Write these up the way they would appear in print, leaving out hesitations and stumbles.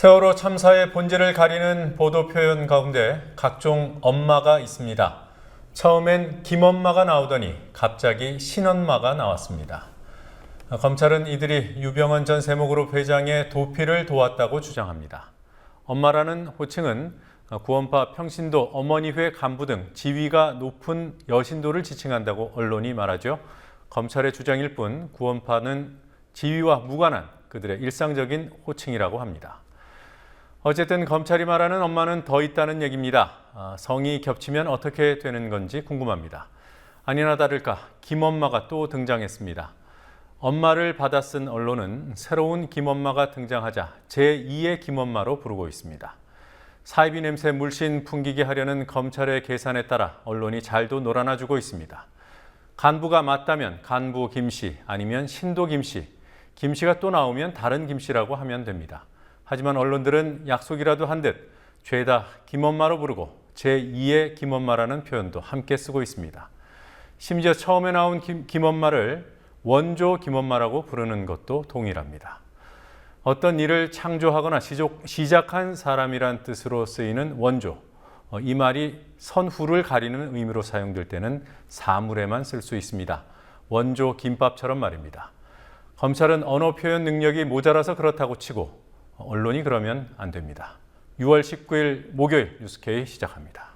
세월호 참사의 본질을 가리는 보도 표현 가운데 각종 엄마가 있습니다. 처음엔 김엄마가 나오더니 갑자기 신엄마가 나왔습니다. 검찰은 이들이 유병헌 전 세무그룹 회장의 도피를 도왔다고 주장합니다. 엄마라는 호칭은 구원파 평신도 어머니회 간부 등 지위가 높은 여신도를 지칭한다고 언론이 말하죠. 검찰의 주장일 뿐 구원파는 지위와 무관한 그들의 일상적인 호칭이라고 합니다. 어쨌든 검찰이 말하는 엄마는 더 있다는 얘기입니다. 성이 겹치면 어떻게 되는 건지 궁금합니다. 아니나 다를까 김엄마가 또 등장했습니다. 엄마를 받아 쓴 언론은 새로운 김엄마가 등장하자 제2의 김엄마로 부르고 있습니다. 사이비 냄새 물씬 풍기게 하려는 검찰의 계산에 따라 언론이 잘도 놀아나주고 있습니다. 간부가 맞다면 간부 김씨 아니면 신도 김씨, 김씨가 또 나오면 다른 김씨라고 하면 됩니다. 하지만 언론들은 약속이라도 한 듯 죄다 김엄마로 부르고 제2의 김엄마라는 표현도 함께 쓰고 있습니다. 심지어 처음에 나온 김엄마를 원조 김엄마라고 부르는 것도 동일합니다. 어떤 일을 창조하거나 시작한 사람이란 뜻으로 쓰이는 원조, 이 말이 선후를 가리는 의미로 사용될 때는 사물에만 쓸 수 있습니다. 원조 김밥처럼 말입니다. 검찰은 언어 표현 능력이 모자라서 그렇다고 치고 언론이 그러면 안 됩니다. 6월 19일 목요일 뉴스K 시작합니다.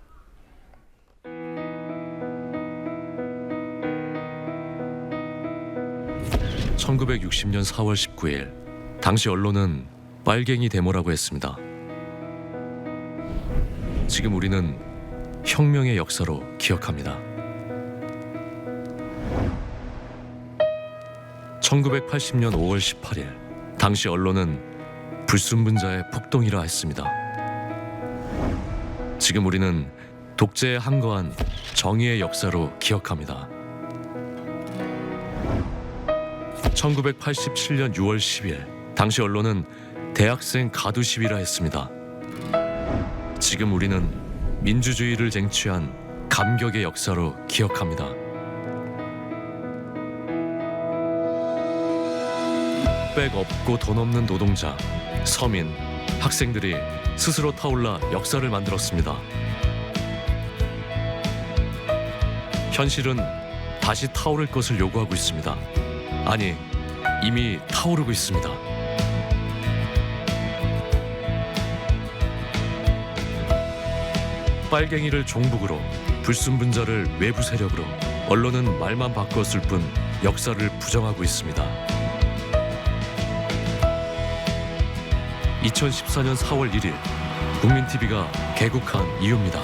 (1960년 4월 19일) 당시 언론은 빨갱이 데모라고 했습니다. 지금 우리는 혁명의 역사로 기억합니다. 1980년 5월 18일 당시 언론은 불순분자의 폭동이라 했습니다. 지금 우리는 독재에 항거한 정의의 역사로 기억합니다. 1987년 6월 10일 당시 언론은 대학생 가두 시위라 했습니다. 지금 우리는 민주주의를 쟁취한 감격의 역사로 기억합니다. 백 없고 돈 없는 노동자, 서민, 학생들이 스스로 타올라 역사를 만들었습니다. 현실은 다시 타오를 것을 요구하고 있습니다. 아니, 이미 타오르고 있습니다. 빨갱이를 종북으로, 불순분자를 외부 세력으로, 언론은 말만 바꿨을 뿐 역사를 부정하고 있습니다. 2014년 4월 1일 국민TV가 개국한 이유입니다.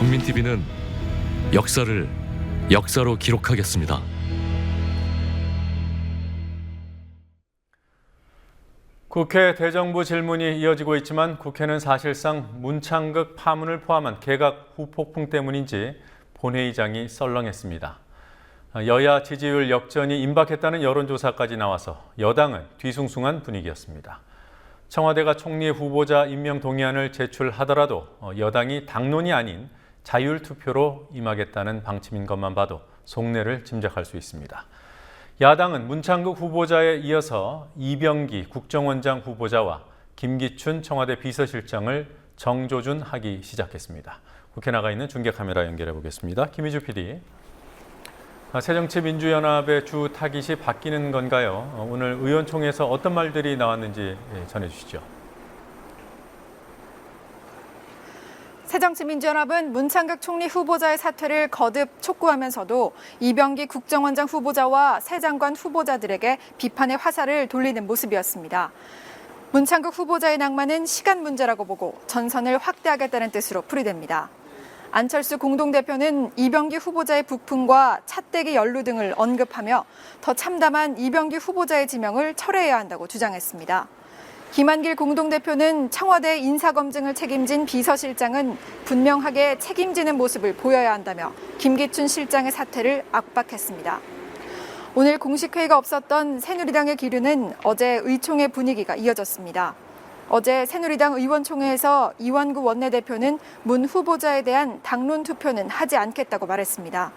국민TV는 역사를 역사로 기록하겠습니다. 국회 대정부 질문이 이어지고 있지만 국회는 사실상 문창극 파문을 포함한 개각 후폭풍 때문인지 본회의장이 썰렁했습니다. 여야 지지율 역전이 임박했다는 여론조사까지 나와서 여당은 뒤숭숭한 분위기였습니다. 청와대가 총리 후보자 임명 동의안을 제출하더라도 여당이 당론이 아닌 자율투표로 임하겠다는 방침인 것만 봐도 속내를 짐작할 수 있습니다. 야당은 문창극 후보자에 이어서 이병기 국정원장 후보자와 김기춘 청와대 비서실장을 정조준하기 시작했습니다. 국회 나가 있는 중계카메라 연결해 보겠습니다. 김희주 PD. 새정치민주연합의 주 타깃이 바뀌는 건가요? 오늘 의원총회에서 어떤 말들이 나왔는지 전해주시죠. 새정치민주연합은 문창극 총리 후보자의 사퇴를 거듭 촉구하면서도 이병기 국정원장 후보자와 새 장관 후보자들에게 비판의 화살을 돌리는 모습이었습니다. 문창극 후보자의 낙마는 시간 문제라고 보고 전선을 확대하겠다는 뜻으로 풀이됩니다. 안철수 공동대표는 이병기 후보자의 북풍과 차떼기 연루 등을 언급하며 더 참담한 이병기 후보자의 지명을 철회해야 한다고 주장했습니다. 김한길 공동대표는 청와대 인사검증을 책임진 비서실장은 분명하게 책임지는 모습을 보여야 한다며 김기춘 실장의 사퇴를 압박했습니다. 오늘 공식 회의가 없었던 새누리당의 기류는 어제 의총의 분위기가 이어졌습니다. 어제 새누리당 의원총회에서 이완구 원내대표는 문 후보자에 대한 당론 투표는 하지 않겠다고 말했습니다.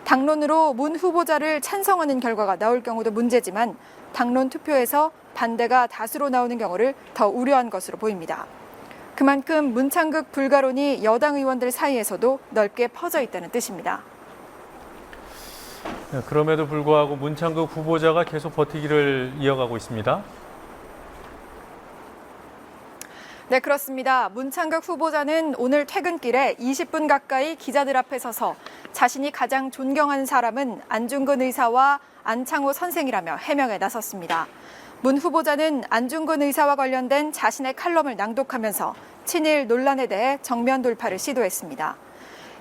당론으로 문 후보자를 찬성하는 결과가 나올 경우도 문제지만 당론 투표에서 반대가 다수로 나오는 경우를 더 우려한 것으로 보입니다. 그만큼 문창극 불가론이 여당 의원들 사이에서도 넓게 퍼져 있다는 뜻입니다. 네, 그럼에도 불구하고 문창극 후보자가 계속 버티기를 이어가고 있습니다. 네, 그렇습니다. 문창극 후보자는 오늘 퇴근길에 20분 가까이 기자들 앞에 서서 자신이 가장 존경하는 사람은 안중근 의사와 안창호 선생이라며 해명에 나섰습니다. 문 후보자는 안중근 의사와 관련된 자신의 칼럼을 낭독하면서 친일 논란에 대해 정면 돌파를 시도했습니다.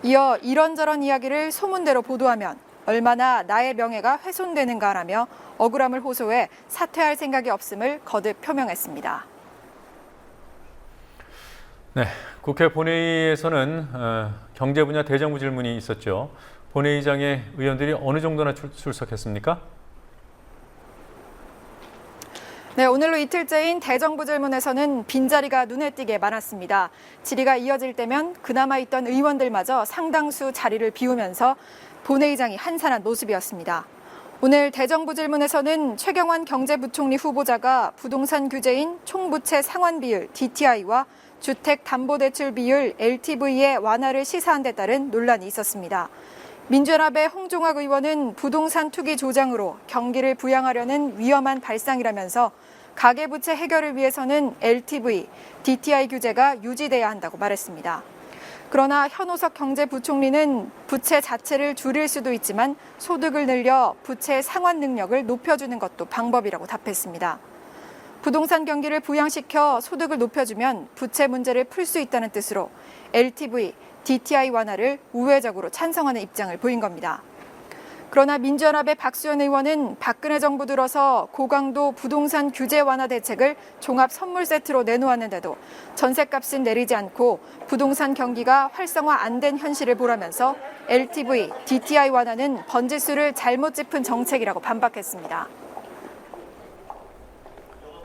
이어 이런저런 이야기를 소문대로 보도하면 얼마나 나의 명예가 훼손되는가라며 억울함을 호소해 사퇴할 생각이 없음을 거듭 표명했습니다. 네, 국회 본회의에서는 경제 분야 대정부 질문이 있었죠. 본회의장에 의원들이 어느 정도나 출석했습니까? 네, 오늘로 이틀째인 대정부 질문에서는 빈자리가 눈에 띄게 많았습니다. 질의가 이어질 때면 그나마 있던 의원들마저 상당수 자리를 비우면서 본회의장이 한산한 모습이었습니다. 오늘 대정부 질문에서는 최경환 경제부총리 후보자가 부동산 규제인 총부채 상환 비율 DTI와 주택담보대출 비율 LTV의 완화를 시사한 데 따른 논란이 있었습니다. 민주연합의 홍종학 의원은 부동산 투기 조장으로 경기를 부양하려는 위험한 발상이라면서 가계부채 해결을 위해서는 LTV, DTI 규제가 유지돼야 한다고 말했습니다. 그러나 현오석 경제부총리는 부채 자체를 줄일 수도 있지만 소득을 늘려 부채 상환 능력을 높여주는 것도 방법이라고 답했습니다. 부동산 경기를 부양시켜 소득을 높여주면 부채 문제를 풀 수 있다는 뜻으로 LTV, DTI 완화를 우회적으로 찬성하는 입장을 보인 겁니다. 그러나 민주연합의 박수현 의원은 박근혜 정부 들어서 고강도 부동산 규제 완화 대책을 종합 선물 세트로 내놓았는데도 전셋값은 내리지 않고 부동산 경기가 활성화 안 된 현실을 보라면서 LTV, DTI 완화는 번지수를 잘못 짚은 정책이라고 반박했습니다.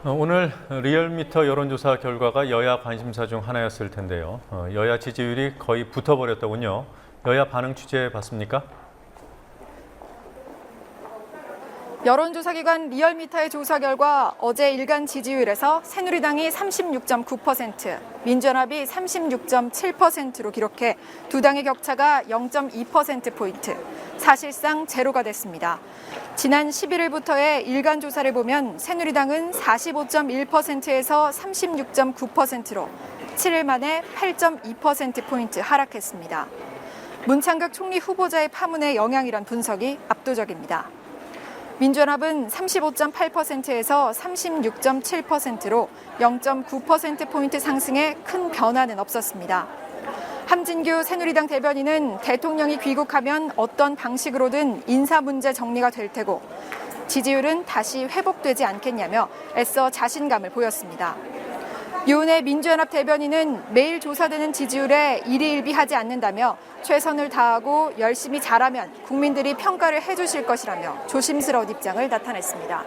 오늘 리얼미터 여론조사 결과가 여야 관심사 중 하나였을 텐데요. 여야 지지율이 거의 붙어버렸더군요. 여야 반응 취재 봤습니까? 여론조사기관 리얼미터의 조사 결과 어제 일간 지지율에서 새누리당이 36.9%, 민주연합이 36.7%로 기록해 두 당의 격차가 0.2%포인트, 사실상 제로가 됐습니다. 지난 11일부터의 일간 조사를 보면 새누리당은 45.1%에서 36.9%로 7일 만에 8.2%포인트 하락했습니다. 문창극 총리 후보자의 파문의 영향이란 분석이 압도적입니다. 민주연합은 35.8%에서 36.7%로 0.9%포인트 상승에 큰 변화는 없었습니다. 함진규 새누리당 대변인은 대통령이 귀국하면 어떤 방식으로든 인사 문제 정리가 될 테고 지지율은 다시 회복되지 않겠냐며 애써 자신감을 보였습니다. 유은혜 민주연합 대변인은 매일 조사되는 지지율에 일희일비하지 않는다며 최선을 다하고 열심히 잘하면 국민들이 평가를 해주실 것이라며 조심스러운 입장을 나타냈습니다.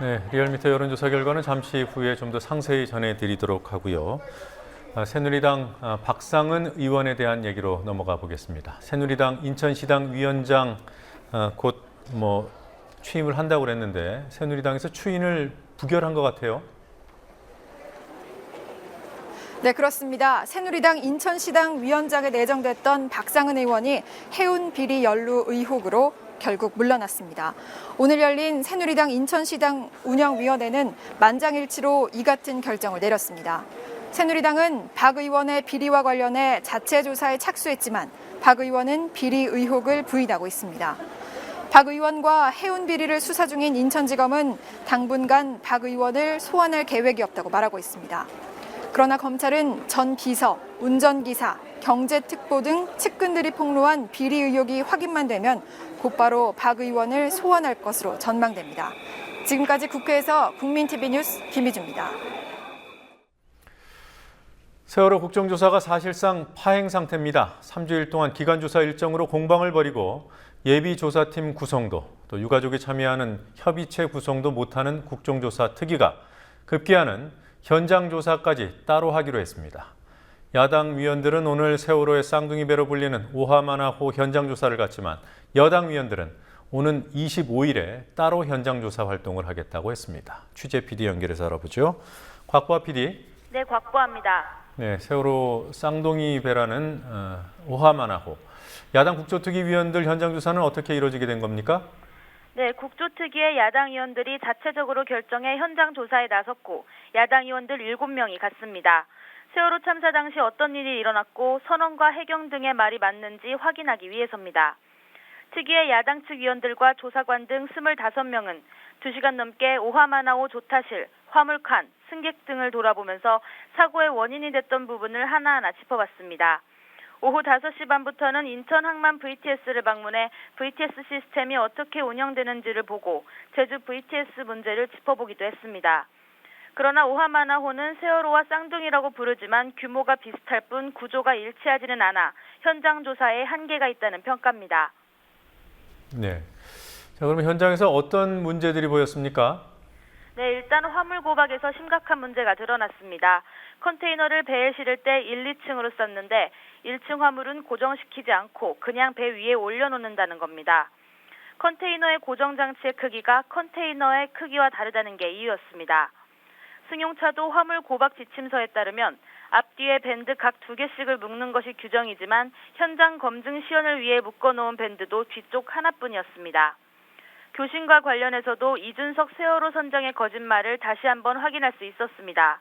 네, 리얼미터 여론조사 결과는 잠시 후에 좀 더 상세히 전해드리도록 하고요. 새누리당 박상은 의원에 대한 얘기로 넘어가 보겠습니다. 새누리당 인천시당 위원장 곧 취임을 한다고 그랬는데 새누리당에서 추인을 부결한 것 같아요. 네, 그렇습니다. 새누리당 인천시당 위원장에 내정됐던 박상은 의원이 해운 비리 연루 의혹으로 결국 물러났습니다. 오늘 열린 새누리당 인천시당 운영위원회는 만장일치로 이 같은 결정을 내렸습니다. 새누리당은 박 의원의 비리와 관련해 자체 조사에 착수했지만 박 의원은 비리 의혹을 부인하고 있습니다. 박 의원과 해운 비리를 수사 중인 인천지검은 당분간 박 의원을 소환할 계획이 없다고 말하고 있습니다. 그러나 검찰은 전 비서, 운전기사, 경제특보 등 측근들이 폭로한 비리 의혹이 확인만 되면 곧바로 박 의원을 소환할 것으로 전망됩니다. 지금까지 국회에서 국민TV 뉴스 김희주입니다. 세월호 국정조사가 사실상 파행 상태입니다. 3주일 동안 기간조사 일정으로 공방을 벌이고 예비조사팀 구성도 또 유가족이 참여하는 협의체 구성도 못하는 국정조사 특위가 급기야는 현장조사까지 따로 하기로 했습니다. 야당 위원들은 오늘 세월호의 쌍둥이 배로 불리는 오하마나호 현장조사를 갖지만 여당 위원들은 오는 25일에 따로 현장조사 활동을 하겠다고 했습니다. 취재 PD 연결해서 알아보죠. 곽보아 PD. 네, 곽보아입니다. 네, 세월호 쌍둥이 배라는 오하마나호. 야당 국조특위 위원들 현장조사는 어떻게 이루어지게 된 겁니까? 네, 국조특위의 야당 의원들이 자체적으로 결정해 현장 조사에 나섰고 야당 의원들 7명이 갔습니다. 세월호 참사 당시 어떤 일이 일어났고 선언과 해경 등의 말이 맞는지 확인하기 위해서입니다. 특위의 야당 측 위원들과 조사관 등 25명은 2시간 넘게 오하마나호 조타실, 화물칸, 승객 등을 돌아보면서 사고의 원인이 됐던 부분을 하나하나 짚어봤습니다. 오후 5시 반부터는 인천 항만 VTS를 방문해 VTS 시스템이 어떻게 운영되는지를 보고 제주 VTS 문제를 짚어보기도 했습니다. 그러나 오하마나호는 세월호와 쌍둥이라고 부르지만 규모가 비슷할 뿐 구조가 일치하지는 않아 현장 조사에 한계가 있다는 평가입니다. 네. 자, 그러면 현장에서 어떤 문제들이 보였습니까? 네, 일단 화물 고박에서 심각한 문제가 드러났습니다. 컨테이너를 배에 실을 때 1, 2층으로 쌌는데 1층 화물은 고정시키지 않고 그냥 배 위에 올려놓는다는 겁니다. 컨테이너의 고정장치의 크기가 컨테이너의 크기와 다르다는 게 이유였습니다. 승용차도 화물 고박 지침서에 따르면 앞뒤에 밴드 각 2개씩을 묶는 것이 규정이지만 현장 검증 시연을 위해 묶어놓은 밴드도 뒤쪽 하나뿐이었습니다. 교신과 관련해서도 이준석 세월호 선장의 거짓말을 다시 한번 확인할 수 있었습니다.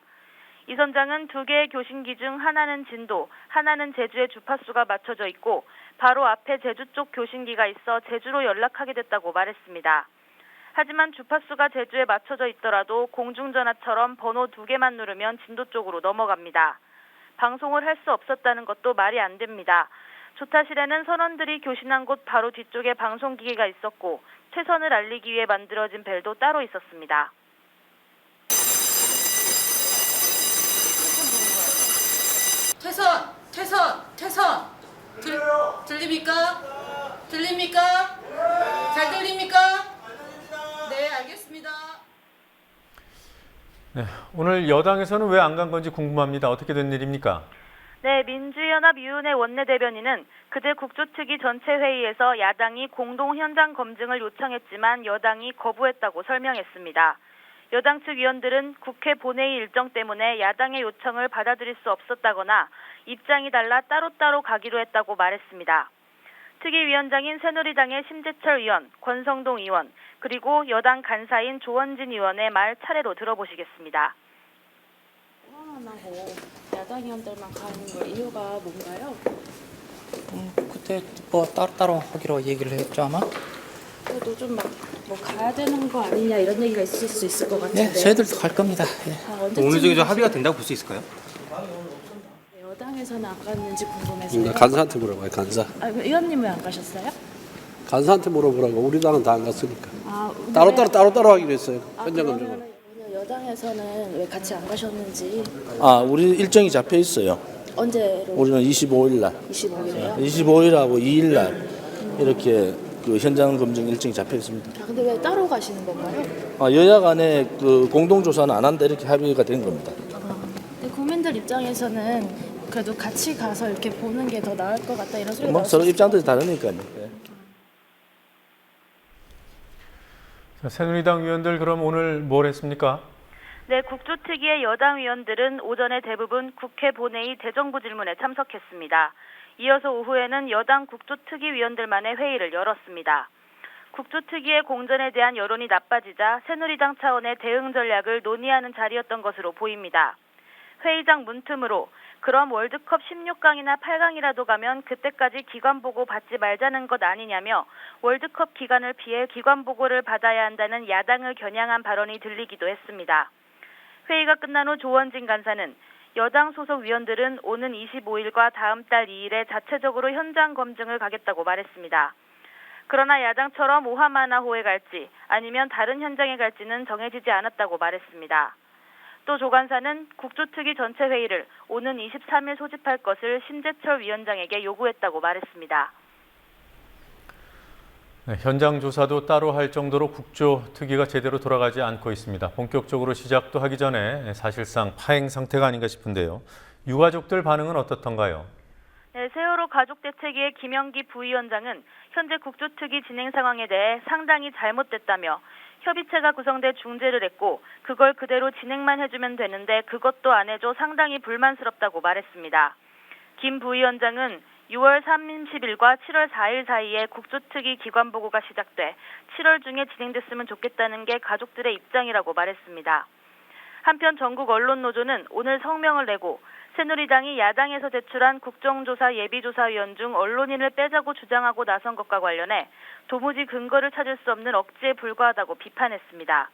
이 선장은 2개의 교신기 중 하나는 진도, 하나는 제주의 주파수가 맞춰져 있고 바로 앞에 제주 쪽 교신기가 있어 제주로 연락하게 됐다고 말했습니다. 하지만 주파수가 제주에 맞춰져 있더라도 공중전화처럼 번호 2개만 누르면 진도 쪽으로 넘어갑니다. 방송을 할 수 없었다는 것도 말이 안 됩니다. 조타실에는 선원들이 교신한 곳 바로 뒤쪽에 방송기기가 있었고 최선을 알리기 위해 만들어진 벨도 따로 있었습니다. 퇴선! 들립니까? 들립니까? 잘 들립니까? 네, 알겠습니다. 네, 오늘 여당에서는 왜 안 간 건지 궁금합니다. 어떻게 된 일입니까? 네, 민주연합 유은혜 원내대변인은 그제 국조특위 전체 회의에서 야당이 공동 현장 검증을 요청했지만 여당이 거부했다고 설명했습니다. 여당 측 위원들은 국회 본회의 일정 때문에 야당의 요청을 받아들일 수 없었다거나 입장이 달라 따로따로 가기로 했다고 말했습니다. 특위위원장인 새누리당의 심재철 의원, 권성동 의원, 그리고 여당 간사인 조원진 의원의 말 차례로 들어보시겠습니다. 하고 야당 의원들만 가는 거 이유가 뭔가요? 그때 뭐 따로따로 하기로 얘기를 했죠 아마? 그래도 좀 막 뭐 가야 되는 거 아니냐 이런 얘기가 있을 수 있을 것 같은데. 네, 저희들도 갈 겁니다. 예. 오늘 중에 좀 합의가 된다고 볼 수 있을까요? 여당에서는 안 갔는지 궁금해서요. 간사한테 물어봐요. 간사. 의원님 왜 안 가셨어요? 간사한테 물어보라고. 우리 당은 다 안 갔으니까. 근데 따로따로 하기로 했어요. 현장 검증을. 그러면 오늘 여당에서는 왜 같이 안 가셨는지. 우리 일정이 잡혀 있어요. 언제로? 우리는 25일 날. 25일에요? 25일하고 2일 날 이렇게 그 현장 검증 일정이 잡혀 있습니다. 근데 왜 따로 가시는 건가요? 여야 간에 그 공동 조사는 안 한다 이렇게 합의가 된 겁니다. 근데 국민들 입장에서는 그래도 같이 가서 이렇게 보는 게 더 나을 것 같다 이런 소리가 뭐 나올 수 서로 있어요. 입장들이 다르니까요. 예. 자, 새누리당 위원들 그럼 오늘 뭘 했습니까? 네, 국조특위의 여당 위원들은 오전에 대부분 국회 본회의 대정부 질문에 참석했습니다. 이어서 오후에는 여당 국조특위 위원들만의 회의를 열었습니다. 국조특위의 공전에 대한 여론이 나빠지자 새누리당 차원의 대응 전략을 논의하는 자리였던 것으로 보입니다. 회의장 문틈으로 그럼 월드컵 16강이나 8강이라도 가면 그때까지 기관보고 받지 말자는 것 아니냐며 월드컵 기간을 피해 기관보고를 받아야 한다는 야당을 겨냥한 발언이 들리기도 했습니다. 회의가 끝난 후 조원진 간사는 여당 소속 위원들은 오는 25일과 다음 달 2일에 자체적으로 현장 검증을 가겠다고 말했습니다. 그러나 야당처럼 오하마나호에 갈지 아니면 다른 현장에 갈지는 정해지지 않았다고 말했습니다. 또 조 간사는 국조특위 전체 회의를 오는 23일 소집할 것을 심재철 위원장에게 요구했다고 말했습니다. 네, 현장 조사도 따로 할 정도로 국조특위가 제대로 돌아가지 않고 있습니다. 본격적으로 시작도 하기 전에 사실상 파행 상태가 아닌가 싶은데요. 유가족들 반응은 어떻던가요? 네, 세월호 가족대책위의 김영기 부위원장은 현재 국조특위 진행 상황에 대해 상당히 잘못됐다며 협의체가 구성돼 중재를 했고 그걸 그대로 진행만 해주면 되는데 그것도 안 해줘 상당히 불만스럽다고 말했습니다. 김 부위원장은 6월 30일과 7월 4일 사이에 국조특위 기관 보고가 시작돼 7월 중에 진행됐으면 좋겠다는 게 가족들의 입장이라고 말했습니다. 한편 전국 언론노조는 오늘 성명을 내고 새누리당이 야당에서 제출한 국정조사 예비조사위원 중 언론인을 빼자고 주장하고 나선 것과 관련해 도무지 근거를 찾을 수 없는 억지에 불과하다고 비판했습니다.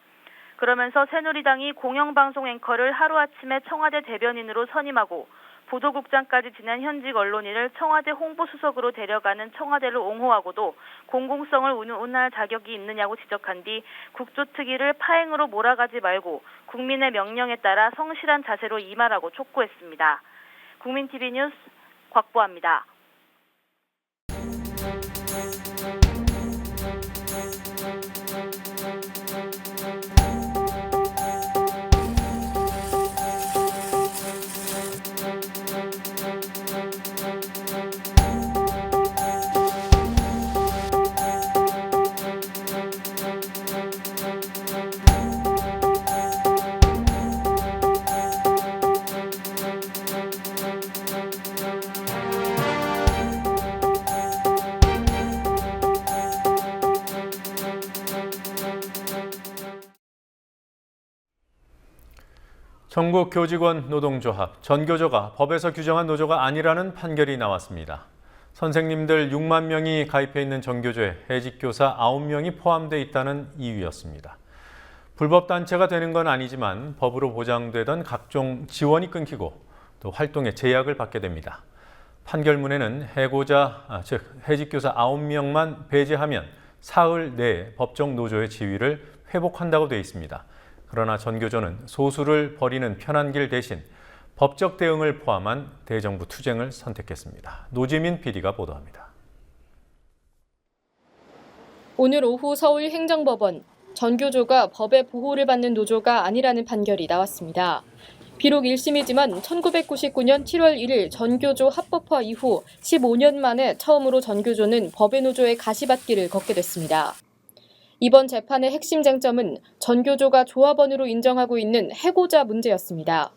그러면서 새누리당이 공영방송 앵커를 하루아침에 청와대 대변인으로 선임하고 보도국장까지 지낸 현직 언론인을 청와대 홍보수석으로 데려가는 청와대를 옹호하고도 공공성을 운운할 자격이 있느냐고 지적한 뒤 국조특위를 파행으로 몰아가지 말고 국민의 명령에 따라 성실한 자세로 임하라고 촉구했습니다. 국민TV 뉴스 곽보아입니다. 전국교직원 노동조합, 전교조가 법에서 규정한 노조가 아니라는 판결이 나왔습니다. 선생님들 6만 명이 가입해 있는 전교조에 해직교사 9명이 포함되어 있다는 이유였습니다. 불법단체가 되는 건 아니지만 법으로 보장되던 각종 지원이 끊기고 또 활동에 제약을 받게 됩니다. 판결문에는 즉 해직교사 9명만 배제하면 사흘 내에 법정 노조의 지위를 회복한다고 되어 있습니다. 그러나 전교조는 소수를 버리는 편한 길 대신 법적 대응을 포함한 대정부 투쟁을 선택했습니다. 노지민 PD가 보도합니다. 오늘 오후 서울행정법원, 전교조가 법의 보호를 받는 노조가 아니라는 판결이 나왔습니다. 비록 1심이지만 1999년 7월 1일 전교조 합법화 이후 15년 만에 처음으로 전교조는 법의 노조의 가시밭길을 걷게 됐습니다. 이번 재판의 핵심 쟁점은 전교조가 조합원으로 인정하고 있는 해고자 문제였습니다.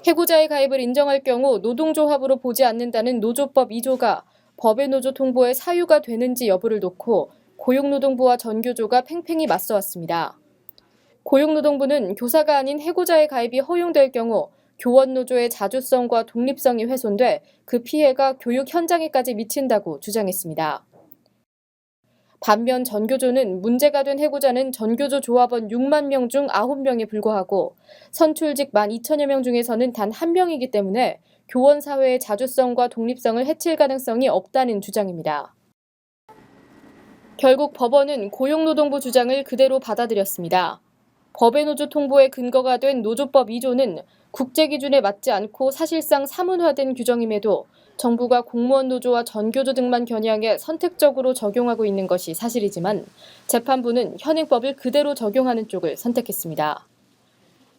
해고자의 가입을 인정할 경우 노동조합으로 보지 않는다는 노조법 2조가 법의 노조 통보의 사유가 되는지 여부를 놓고 고용노동부와 전교조가 팽팽히 맞서왔습니다. 고용노동부는 교사가 아닌 해고자의 가입이 허용될 경우 교원노조의 자주성과 독립성이 훼손돼 그 피해가 교육 현장에까지 미친다고 주장했습니다. 반면 전교조는 문제가 된 해고자는 전교조 조합원 6만 명 중 9명에 불과하고 선출직 12,000여 명 중에서는 단 1명이기 때문에 교원 사회의 자주성과 독립성을 해칠 가능성이 없다는 주장입니다. 결국 법원은 고용노동부 주장을 그대로 받아들였습니다. 법의 노조 통보의 근거가 된 노조법 2조는 국제 기준에 맞지 않고 사실상 사문화된 규정임에도 정부가 공무원 노조와 전교조 등만 겨냥해 선택적으로 적용하고 있는 것이 사실이지만 재판부는 현행법을 그대로 적용하는 쪽을 선택했습니다.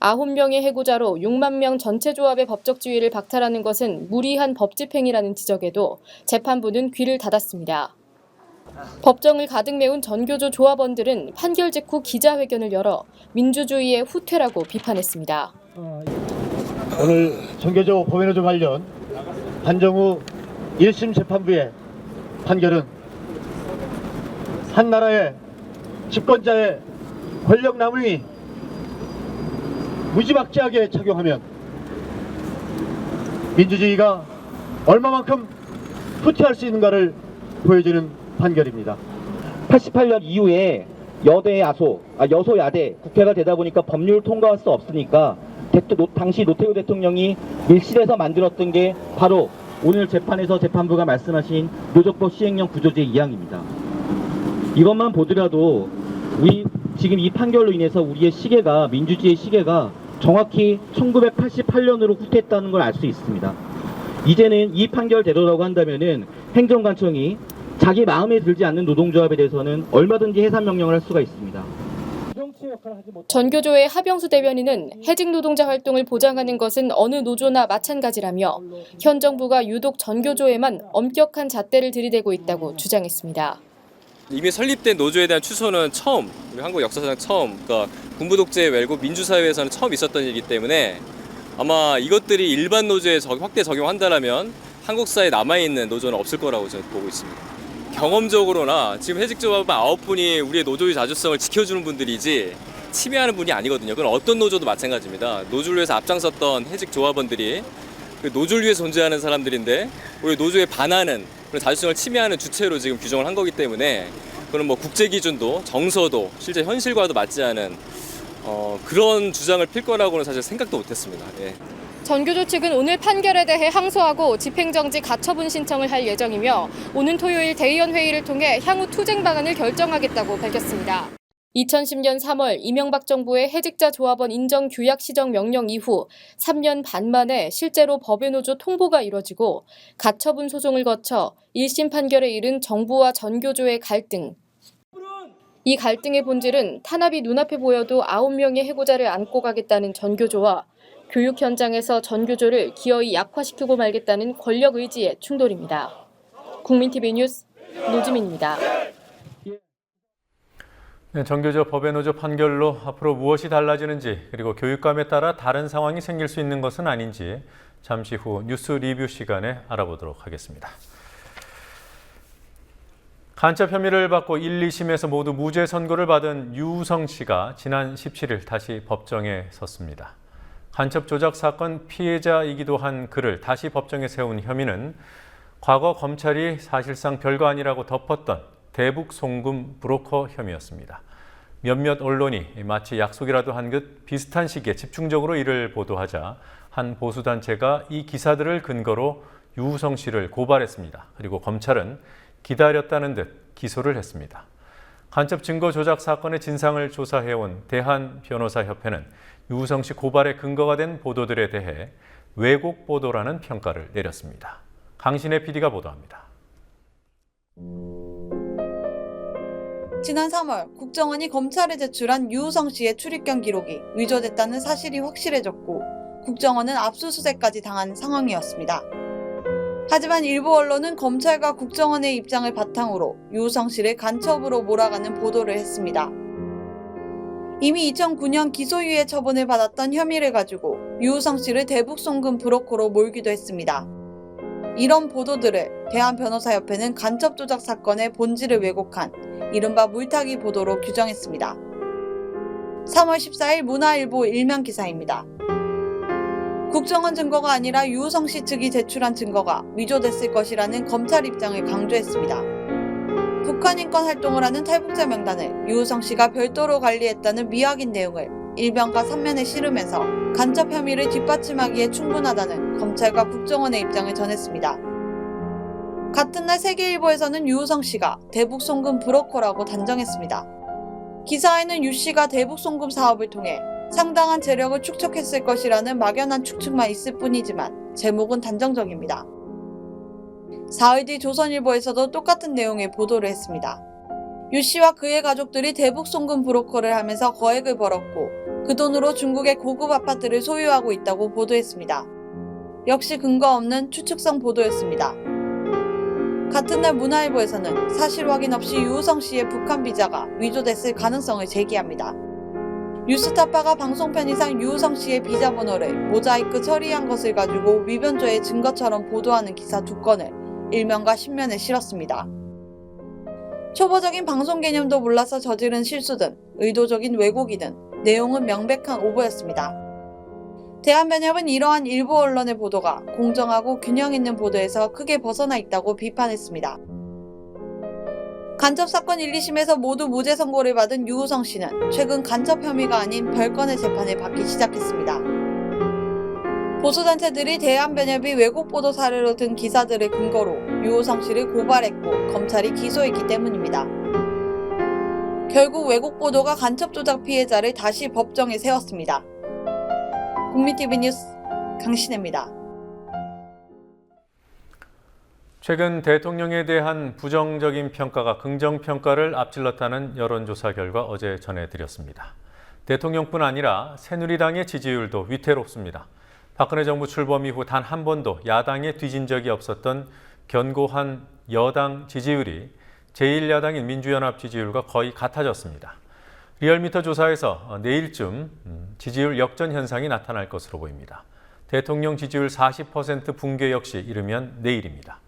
9명의 해고자로 6만 명 전체 조합의 법적 지위를 박탈하는 것은 무리한 법 집행이라는 지적에도 재판부는 귀를 닫았습니다. 법정을 가득 메운 전교조 조합원들은 판결 직후 기자회견을 열어 민주주의의 후퇴라고 비판했습니다. 오늘 전교조 법외노조 관련 한정우 1심 재판부의 판결은 한 나라의 집권자의 권력 남용이 무지막지하게 작용하면 민주주의가 얼마만큼 후퇴할 수 있는가를 보여주는 판결입니다. 88년 이후에 여소야대 국회가 되다 보니까 법률 통과할 수 없으니까 당시 노태우 대통령이 밀실에서 만들었던 게 바로 오늘 재판에서 재판부가 말씀하신 노조법 시행령 구조제 2항입니다. 이것만 보더라도 지금 이 판결로 인해서 우리의 시계가, 민주주의의 시계가 정확히 1988년으로 후퇴했다는 걸 알 수 있습니다. 이제는 이 판결대로라고 한다면은 행정관청이 자기 마음에 들지 않는 노동조합에 대해서는 얼마든지 해산 명령을 할 수가 있습니다. 전교조의 하병수 대변인은 해직 노동자 활동을 보장하는 것은 어느 노조나 마찬가지라며 현 정부가 유독 전교조에만 엄격한 잣대를 들이대고 있다고 주장했습니다. 이미 설립된 노조에 대한 추소는 처음, 우리 한국 역사상 처음, 그러니까 군부 독재에 외고 민주사회에서는 처음 있었던 일이기 때문에 아마 이것들이 일반 노조에 확대 적용한다면 한국 사회에 남아있는 노조는 없을 거라고 저는 보고 있습니다. 경험적으로나 지금 해직조합은 9분이 우리의 노조의 자주성을 지켜주는 분들이지 침해하는 분이 아니거든요. 그건 어떤 노조도 마찬가지입니다. 노조를 위해서 앞장섰던 해직조합원들이 노조를 위해 존재하는 사람들인데 우리 노조에 반하는 그런 자주성을 침해하는 주체로 지금 규정을 한 거기 때문에 그런 뭐 국제 기준도 정서도 실제 현실과도 맞지 않은 그런 주장을 필 거라고는 사실 생각도 못했습니다. 예. 전교조 측은 오늘 판결에 대해 항소하고 집행정지 가처분 신청을 할 예정이며 오는 토요일 대의원 회의를 통해 향후 투쟁 방안을 결정하겠다고 밝혔습니다. 2010년 3월 이명박 정부의 해직자 조합원 인정 규약 시정 명령 이후 3년 반 만에 실제로 법외 노조 통보가 이뤄지고 가처분 소송을 거쳐 1심 판결에 이른 정부와 전교조의 갈등. 이 갈등의 본질은 탄압이 눈앞에 보여도 9명의 해고자를 안고 가겠다는 전교조와 교육 현장에서 전교조를 기어이 약화시키고 말겠다는 권력 의지의 충돌입니다. 국민TV 뉴스 노지민입니다. 네, 전교조 법외 노조 판결로 앞으로 무엇이 달라지는지 그리고 교육감에 따라 다른 상황이 생길 수 있는 것은 아닌지 잠시 후 뉴스 리뷰 시간에 알아보도록 하겠습니다. 간첩 혐의를 받고 1, 2심에서 모두 무죄 선고를 받은 유우성 씨가 지난 17일 다시 법정에 섰습니다. 간첩 조작 사건 피해자이기도 한 그를 다시 법정에 세운 혐의는 과거 검찰이 사실상 별거 아니라고 덮었던 대북 송금 브로커 혐의였습니다. 몇몇 언론이 마치 약속이라도 한 듯 비슷한 시기에 집중적으로 이를 보도하자 한 보수단체가 이 기사들을 근거로 유우성 씨를 고발했습니다. 그리고 검찰은 기다렸다는 듯 기소를 했습니다. 간첩 증거 조작 사건의 진상을 조사해온 대한변호사협회는 유우성 씨 고발의 근거가 된 보도들에 대해 왜곡 보도라는 평가를 내렸습니다. 강신혜 PD가 보도합니다. 지난 3월 국정원이 검찰에 제출한 유우성 씨의 출입경 기록이 위조됐다는 사실이 확실해졌고 국정원은 압수수색까지 당한 상황이었습니다. 하지만 일부 언론은 검찰과 국정원의 입장을 바탕으로 유우성 씨를 간첩으로 몰아가는 보도를 했습니다. 이미 2009년 기소유예 처분을 받았던 혐의를 가지고 유우성 씨를 대북 송금 브로커로 몰기도 했습니다. 이런 보도들을 대한변호사협회는 간첩 조작 사건의 본질을 왜곡한 이른바 물타기 보도로 규정했습니다. 3월 14일 문화일보 일면 기사입니다. 국정원 증거가 아니라 유우성 씨 측이 제출한 증거가 위조됐을 것이라는 검찰 입장을 강조했습니다. 북한 인권 활동을 하는 탈북자 명단을 유우성 씨가 별도로 관리했다는 미확인 내용을 일면과 3면에 실으면서 간첩 혐의를 뒷받침하기에 충분하다는 검찰과 국정원의 입장을 전했습니다. 같은 날 세계일보에서는 유우성 씨가 대북 송금 브로커라고 단정했습니다. 기사에는 유 씨가 대북 송금 사업을 통해 상당한 재력을 축적했을 것이라는 막연한 추측만 있을 뿐이지만 제목은 단정적입니다. 사흘 뒤 조선일보에서도 똑같은 내용의 보도를 했습니다. 유 씨와 그의 가족들이 대북 송금 브로커를 하면서 거액을 벌었고 그 돈으로 중국의 고급 아파트를 소유하고 있다고 보도했습니다. 역시 근거 없는 추측성 보도였습니다. 같은 날 문화일보에서는 사실 확인 없이 유우성 씨의 북한 비자가 위조됐을 가능성을 제기합니다. 뉴스타파가 방송 편의상 유우성 씨의 비자 번호를 모자이크 처리한 것을 가지고 위변조의 증거처럼 보도하는 기사 2건을 일면과 10면에 실었습니다. 초보적인 방송 개념도 몰라서 저지른 실수든 의도적인 왜곡이든 내용은 명백한 오보였습니다. 대한변협은 이러한 일부 언론의 보도가 공정하고 균형 있는 보도에서 크게 벗어나 있다고 비판했습니다. 간첩 사건 1, 2심에서 모두 무죄 선고를 받은 유우성 씨는 최근 간첩 혐의가 아닌 별건의 재판을 받기 시작했습니다. 보수단체들이 대한변협이 왜곡 보도 사례로 든 기사들을 근거로 유호성 씨를 고발했고 검찰이 기소했기 때문입니다. 결국 왜곡 보도가 간첩 조작 피해자를 다시 법정에 세웠습니다. 국민TV 뉴스 강신혜입니다. 최근 대통령에 대한 부정적인 평가가 긍정평가를 앞질렀다는 여론조사 결과 어제 전해드렸습니다. 대통령뿐 아니라 새누리당의 지지율도 위태롭습니다. 박근혜 정부 출범 이후 단 한 번도 야당에 뒤진 적이 없었던 견고한 여당 지지율이 제1야당인 민주연합 지지율과 거의 같아졌습니다. 리얼미터 조사에서 내일쯤 지지율 역전 현상이 나타날 것으로 보입니다. 대통령 지지율 40% 붕괴 역시 이르면 내일입니다.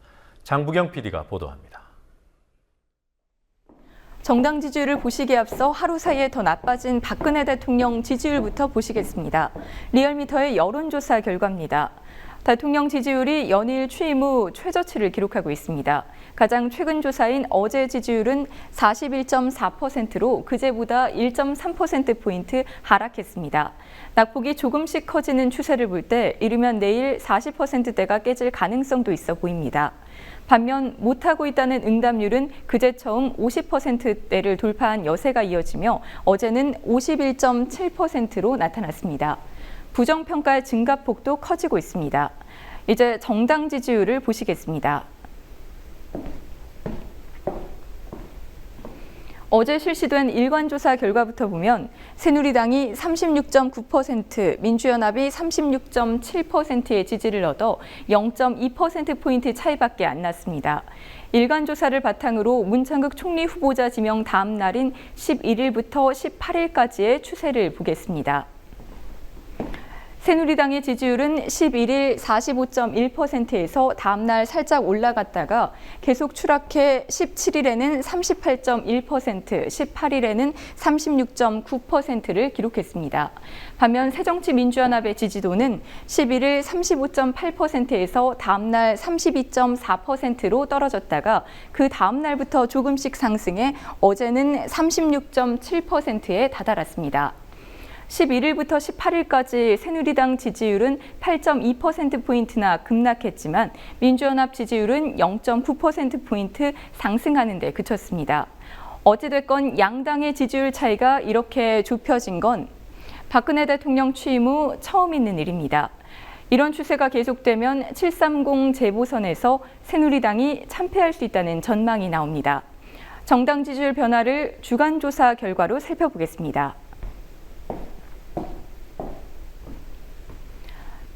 장부경 PD가 보도합니다. 정당 지지율을 보시기에 앞서 하루 사이에 더 나빠진 박근혜 대통령 지지율부터 보시겠습니다. 리얼미터의 여론조사 결과입니다. 대통령 지지율이 연일 취임 후 최저치를 기록하고 있습니다. 가장 최근 조사인 어제 지지율은 41.4%로 그제보다 1.3%포인트 하락했습니다. 낙폭이 조금씩 커지는 추세를 볼 때 이르면 내일 40%대가 깨질 가능성도 있어 보입니다. 반면 못하고 있다는 응답률은 그제 처음 50%대를 돌파한 여세가 이어지며 어제는 51.7%로 나타났습니다. 부정평가의 증가폭도 커지고 있습니다. 이제 정당 지지율을 보시겠습니다. 어제 실시된 일관조사 결과부터 보면 새누리당이 36.9%, 민주연합이 36.7%의 지지를 얻어 0.2%포인트 차이밖에 안 났습니다. 일관조사를 바탕으로 문창극 총리 후보자 지명 다음 날인 11일부터 18일까지의 추세를 보겠습니다. 새누리당의 지지율은 11일 45.1%에서 다음 날 살짝 올라갔다가 계속 추락해 17일에는 38.1%, 18일에는 36.9%를 기록했습니다. 반면 새정치민주연합의 지지도는 11일 35.8%에서 다음 날 32.4%로 떨어졌다가 그 다음 날부터 조금씩 상승해 어제는 36.7%에 다다랐습니다. 11일부터 18일까지 새누리당 지지율은 8.2%포인트나 급락했지만 민주연합 지지율은 0.9%포인트 상승하는 데 그쳤습니다. 어찌됐건 양당의 지지율 차이가 이렇게 좁혀진 건 박근혜 대통령 취임 후 처음 있는 일입니다. 이런 추세가 계속되면 730 재보선에서 새누리당이 참패할 수 있다는 전망이 나옵니다. 정당 지지율 변화를 주간조사 결과로 살펴보겠습니다.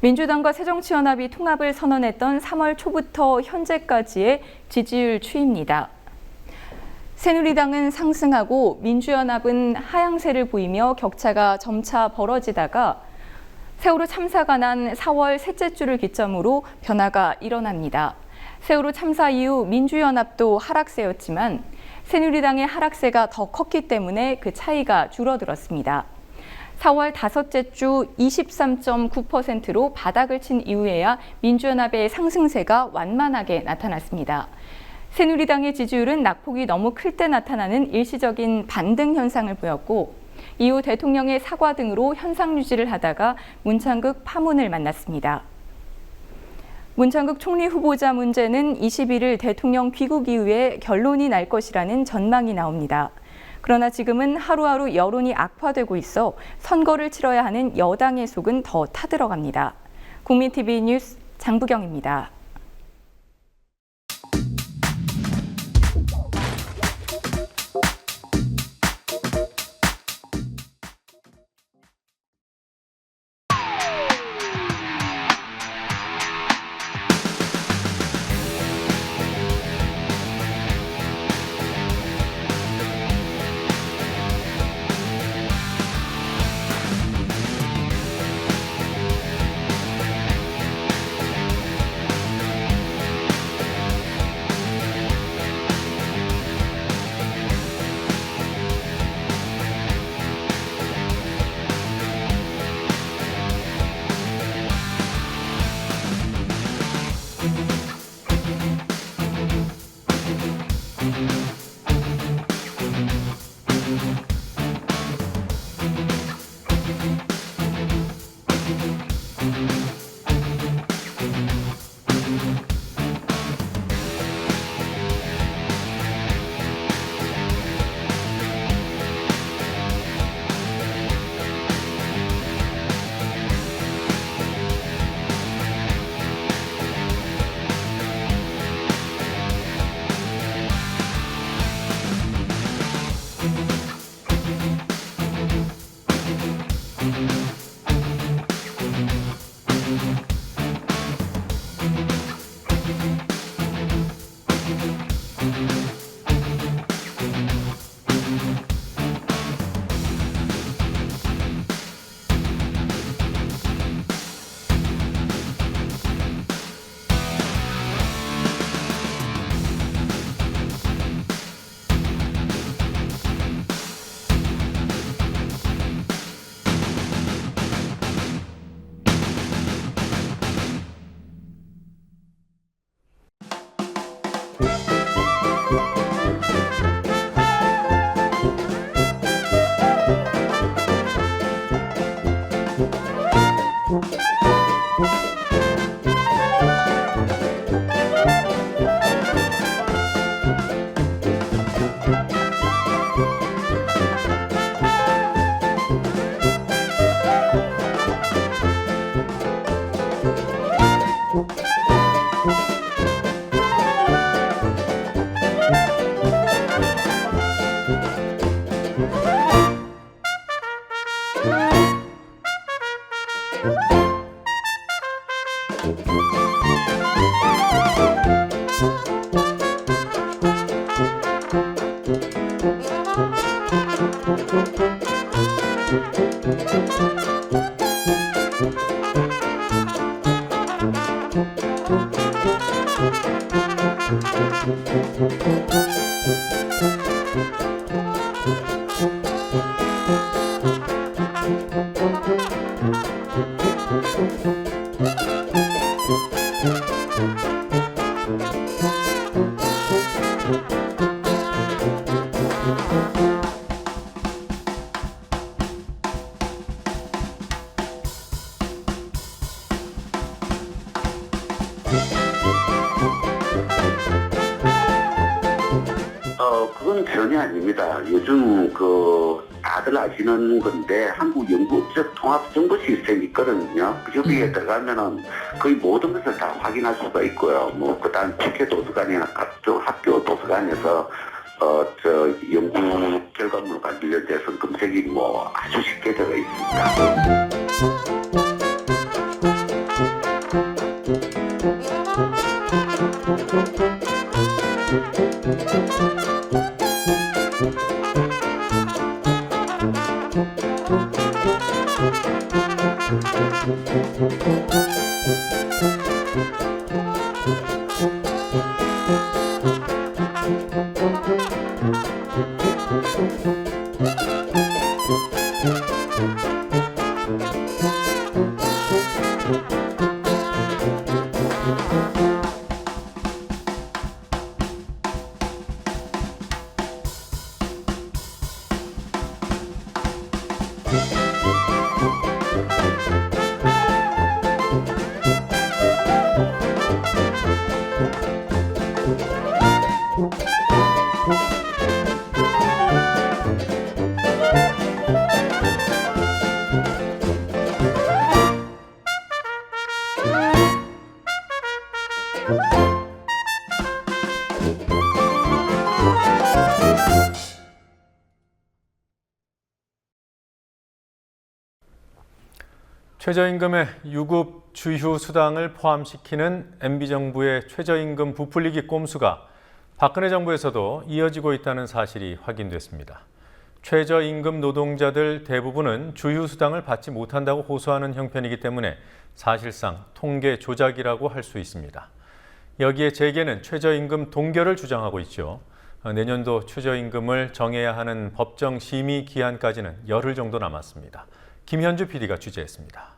민주당과 새정치연합이 통합을 선언했던 3월 초부터 현재까지의 지지율 추이입니다. 새누리당은 상승하고 민주연합은 하향세를 보이며 격차가 점차 벌어지다가 세월호 참사가 난 4월 셋째 주를 기점으로 변화가 일어납니다. 세월호 참사 이후 민주연합도 하락세였지만 새누리당의 하락세가 더 컸기 때문에 그 차이가 줄어들었습니다. 4월 다섯째 주 23.9%로 바닥을 친 이후에야 민주연합의 상승세가 완만하게 나타났습니다. 새누리당의 지지율은 낙폭이 너무 클 때 나타나는 일시적인 반등 현상을 보였고 이후 대통령의 사과 등으로 현상 유지를 하다가 문창극 파문을 만났습니다. 문창극 총리 후보자 문제는 21일 대통령 귀국 이후에 결론이 날 것이라는 전망이 나옵니다. 그러나 지금은 하루하루 여론이 악화되고 있어 선거를 치러야 하는 여당의 속은 더 타들어갑니다. 국민TV 뉴스 장부경입니다. 그건 전혀 아닙니다. 요즘 다들 아시는 건데 한국 연구업적 통합 정보 시스템이 있거든요. 여기에 들어가면은 거의 모든 것을 다 확인할 수가 있고요. 그다음 국회 도서관이나 각종 학교 도서관에서 연구 결과물과 관련돼서 검색이 아주 쉽게 되어 있습니다. 최저임금에 유급 주휴 수당을 포함시키는 MB정부의 최저임금 부풀리기 꼼수가 박근혜 정부에서도 이어지고 있다는 사실이 확인됐습니다. 최저임금 노동자들 대부분은 주휴 수당을 받지 못한다고 호소하는 형편이기 때문에 사실상 통계 조작이라고 할 수 있습니다. 여기에 재계는 최저임금 동결을 주장하고 있죠. 내년도 최저임금을 정해야 하는 법정 심의 기한까지는 열흘 정도 남았습니다. 김현주 PD가 취재했습니다.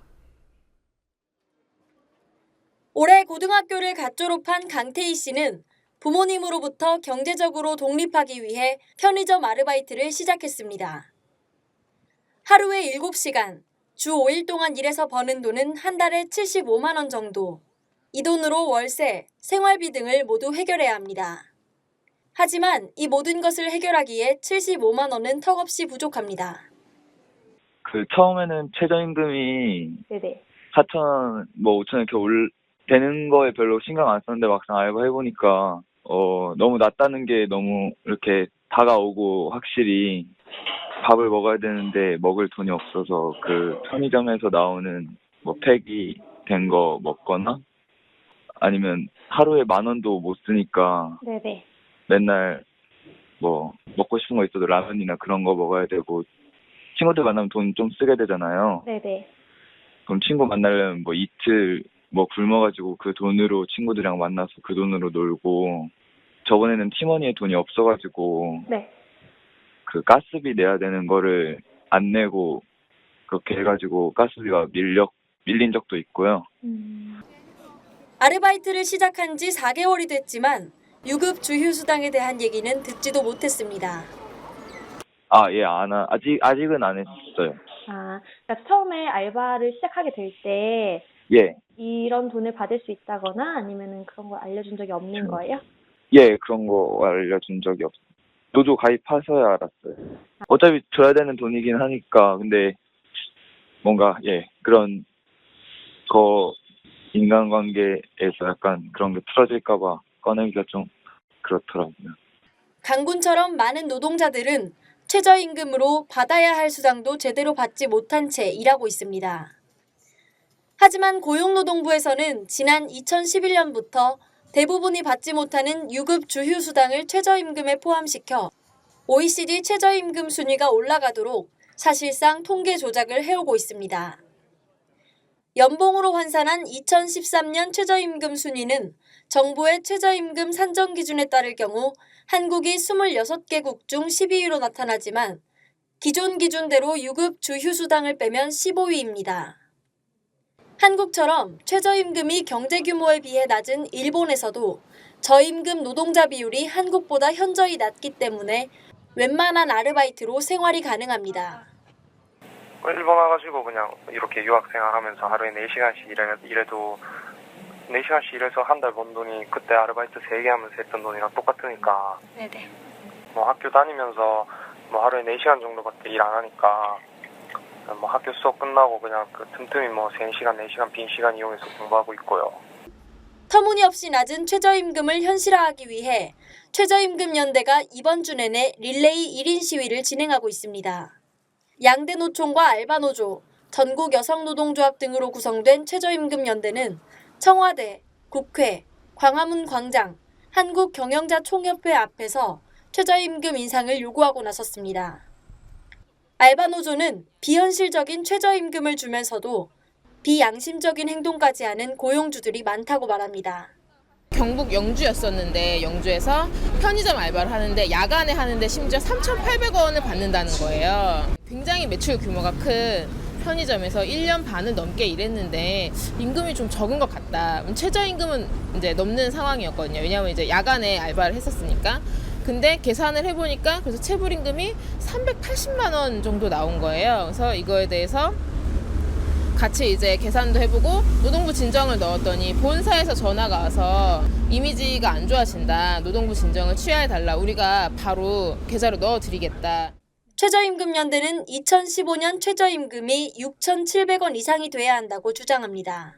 올해 고등학교를 갓 졸업한 강태희 씨는 부모님으로부터 경제적으로 독립하기 위해 편의점 아르바이트를 시작했습니다. 하루에 7시간, 주 5일 동안 일해서 버는 돈은 한 달에 75만 원 정도. 이 돈으로 월세, 생활비 등을 모두 해결해야 합니다. 하지만 이 모든 것을 해결하기에 75만 원은 턱없이 부족합니다. 처음에는 최저임금이 네네. 4,000, 5,000 이렇게 되는 거에 별로 신경 안 썼는데 막상 알고 해보니까 너무 낮다는 게 너무 이렇게 다가오고 확실히 밥을 먹어야 되는데 먹을 돈이 없어서 편의점에서 나오는 팩이 된 거 먹거나 아니면 하루에 10,000원도 못 쓰니까 네네. 맨날 먹고 싶은 거 있어도 라면이나 그런 거 먹어야 되고 친구들 만나면 돈 좀 쓰게 되잖아요. 네네. 그럼 친구 만나려면 이틀 굶어가지고 그 돈으로 친구들이랑 만나서 그 돈으로 놀고 저번에는 팀원이의 돈이 없어가지고 네. 가스비 내야 되는 거를 안 내고 그렇게 해가지고 가스비가 밀린 적도 있고요. 아르바이트를 시작한 지 4개월이 됐지만 유급 주휴 수당에 대한 얘기는 듣지도 못했습니다. 아직은 안 했어요. 그러니까 처음에 알바를 시작하게 될 때 예. 이런 돈을 받을 수 있다거나 아니면은 그런 걸 알려준 적이 없는 거예요? 예, 그런 거 알려준 적이 없어요. 노조 가입하셔야 알았어요. 어차피 줘야 되는 돈이긴 하니까 근데 뭔가 그런 거 인간관계에서 약간 그런 게 틀어질까 봐 꺼내기가 좀 그렇더라고요. 강군처럼 많은 노동자들은 최저임금으로 받아야 할 수당도 제대로 받지 못한 채 일하고 있습니다. 하지만 고용노동부에서는 지난 2011년부터 대부분이 받지 못하는 유급 주휴 수당을 최저임금에 포함시켜 OECD 최저임금 순위가 올라가도록 사실상 통계 조작을 해오고 있습니다. 연봉으로 환산한 2013년 최저임금 순위는 정부의 최저임금 산정 기준에 따를 경우 한국이 26개국 중 12위로 나타나지만 기존 기준대로 유급 주휴수당을 빼면 15위입니다. 한국처럼 최저임금이 경제 규모에 비해 낮은 일본에서도 저임금 노동자 비율이 한국보다 현저히 낮기 때문에 웬만한 아르바이트로 생활이 가능합니다. 일본 와가지고 그냥 이렇게 유학생활하면서 하루에 4시간씩 일해도 4시간씩 일해서 한 달 번 돈이 그때 아르바이트 3개 하면서 했던 돈이랑 똑같으니까 네네. 뭐 학교 다니면서 뭐 하루에 4시간 정도밖에 일 안 하니까 뭐 학교 수업 끝나고 그냥 그 틈틈이 뭐 3시간, 4시간 빈 시간 이용해서 공부하고 있고요. 터무니없이 낮은 최저임금을 현실화하기 위해 최저임금연대가 이번 주 내내 릴레이 1인 시위를 진행하고 있습니다. 양대 노총과 알바노조, 전국 여성노동조합 등으로 구성된 최저임금연대는 청와대, 국회, 광화문 광장, 한국경영자총협회 앞에서 최저임금 인상을 요구하고 나섰습니다. 알바노조는 비현실적인 최저임금을 주면서도 비양심적인 행동까지 하는 고용주들이 많다고 말합니다. 경북 영주였었는데 영주에서 편의점 알바를 하는데 야간에 하는데 심지어 3,800원을 받는다는 거예요. 굉장히 매출 규모가 큰 편의점에서 1년 반을 넘게 일했는데 임금이 좀 적은 것 같다. 최저임금은 이제 넘는 상황이었거든요. 왜냐하면 이제 야간에 알바를 했었으니까. 근데 계산을 해보니까 그래서 체불임금이 380만 원 정도 나온 거예요. 그래서 이거에 대해서 같이 이제 계산도 해보고 노동부 진정을 넣었더니 본사에서 전화가 와서 이미지가 안 좋아진다. 노동부 진정을 취하해달라. 우리가 바로 계좌로 넣어드리겠다. 최저임금연대는 2015년 최저임금이 6,700원 이상이 돼야 한다고 주장합니다.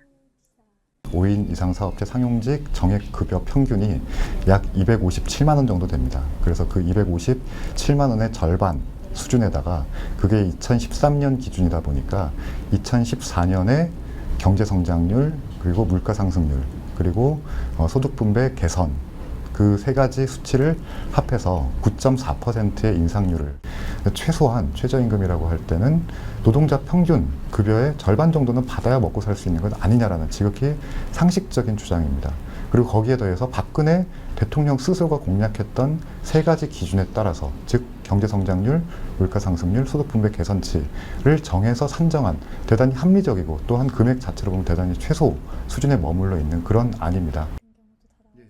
5인 이상 사업체 상용직 정액급여 평균이 약 257만 원 정도 됩니다. 그래서 그 257만 원의 절반 수준에다가 그게 2013년 기준이다 보니까 2014년에 경제성장률 그리고 물가상승률 그리고 소득분배 개선 그 세 가지 수치를 합해서 9.4%의 인상률을 최소한 최저임금이라고 할 때는 노동자 평균 급여의 절반 정도는 받아야 먹고 살 수 있는 것 아니냐라는 지극히 상식적인 주장입니다. 그리고 거기에 더해서 박근혜 대통령 스스로가 공약했던 세 가지 기준에 따라서 즉 경제성장률, 물가상승률, 소득분배 개선치를 정해서 산정한 대단히 합리적이고 또한 금액 자체로 보면 대단히 최소 수준에 머물러 있는 그런 안입니다.